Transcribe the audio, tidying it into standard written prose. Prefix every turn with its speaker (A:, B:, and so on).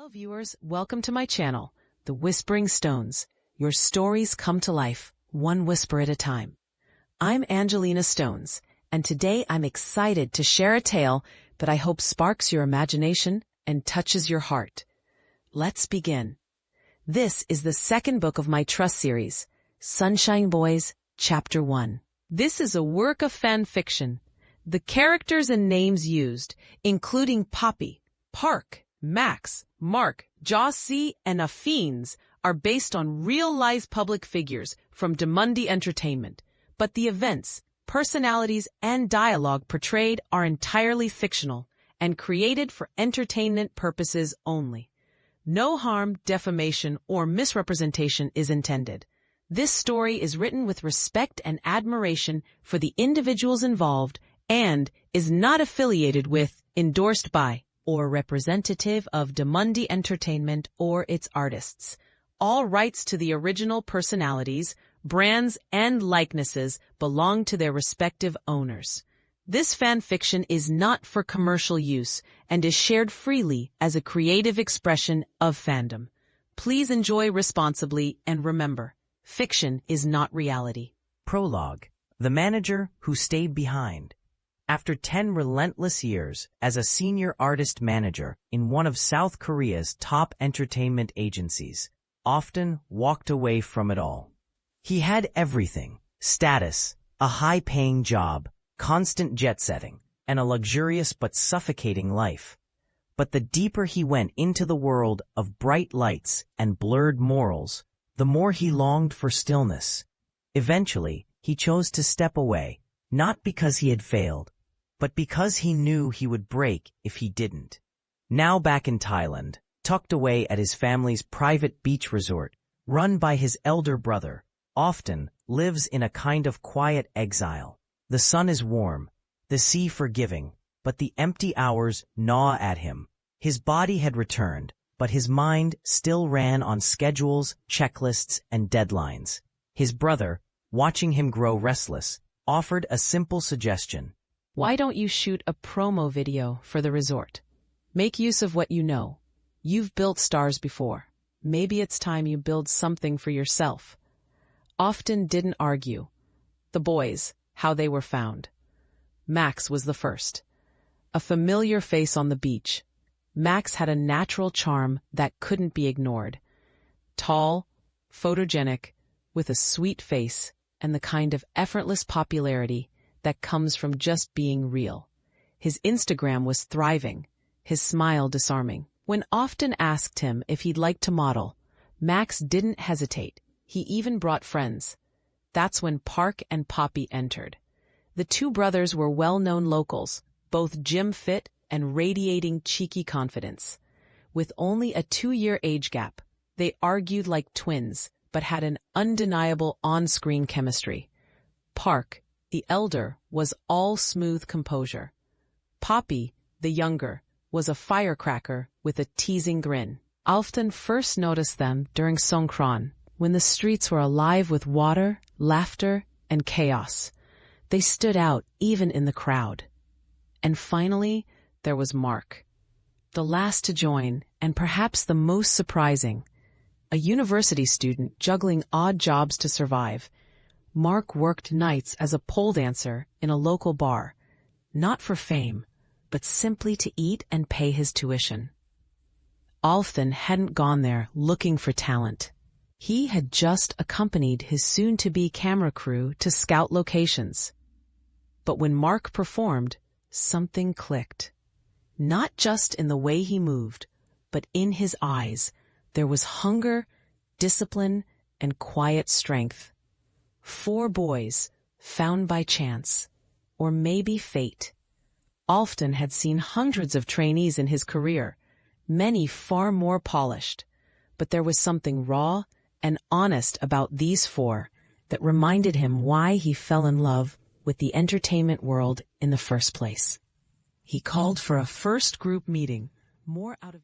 A: Hello viewers, welcome to my channel, The Whispering Stones. Your stories come to life, one whisper at a time. I'm Angelina Stones, and today I'm excited to share a tale that I hope sparks your imagination and touches your heart. Let's begin. This is the second book of my Trust series, Sunshine Boys, Chapter 1. This is a work of fan fiction. The characters and names used, including Poppy, Park, Max, Mark, Jossie, and Affines, are based on real-life public figures from Dimundi Entertainment, but the events, personalities, and dialogue portrayed are entirely fictional and created for entertainment purposes only. No harm, defamation, or misrepresentation is intended. This story is written with respect and admiration for the individuals involved and is not affiliated with, endorsed by, or representative of Dimundi Entertainment or its artists. All rights to the original personalities, brands, and likenesses belong to their respective owners. This fan fiction is not for commercial use and is shared freely as a creative expression of fandom. Please enjoy responsibly and remember, fiction is not reality.
B: Prologue. The manager who stayed behind. After 10 relentless years as a senior artist manager in one of South Korea's top entertainment agencies, Often walked away from it all. He had everything: status, a high-paying job, constant jet-setting, and a luxurious but suffocating life. But the deeper he went into the world of bright lights and blurred morals, the more he longed for stillness. Eventually, he chose to step away, not because he had failed, but because he knew he would break if he didn't. Now back in Thailand, tucked away at his family's private beach resort, run by his elder brother, Often lives in a kind of quiet exile. The sun is warm, the sea forgiving, but the empty hours gnaw at him. His body had returned, but his mind still ran on schedules, checklists, and deadlines. His brother, watching him grow restless, offered a simple suggestion.
A: Why don't you shoot a promo video for the resort? Make use of what you know. You've built stars before. Maybe it's time you build something for yourself. Often didn't argue. The boys, how they were found. Max was the first. A familiar face on the beach. Max had a natural charm that couldn't be ignored. Tall, photogenic, with a sweet face and the kind of effortless popularity that comes from just being real. His Instagram was thriving, his smile disarming. When Often asked him if he'd like to model, Max didn't hesitate. He even brought friends. That's when Park and Poppy entered. The two brothers were well-known locals, both gym fit and radiating cheeky confidence. With only a 2-year age gap, they argued like twins, but had an undeniable on-screen chemistry. Park, the elder, was all smooth composure. Poppy, the younger, was a firecracker with a teasing grin. Often first noticed them during Songkran, when the streets were alive with water, laughter, and chaos. They stood out even in the crowd. And finally, there was Mark, the last to join, and perhaps the most surprising. A university student juggling odd jobs to survive. Mark worked nights as a pole dancer in a local bar, not for fame, but simply to eat and pay his tuition. Often hadn't gone there looking for talent. He had just accompanied his soon-to-be camera crew to scout locations. But when Mark performed, something clicked. Not just in the way he moved, but in his eyes. There was hunger, discipline, and quiet strength. 4 boys, found by chance, or maybe fate. Often had seen hundreds of trainees in his career, many far more polished, but there was something raw and honest about these 4 that reminded him why he fell in love with the entertainment world in the first place. He called for a first group meeting, more out of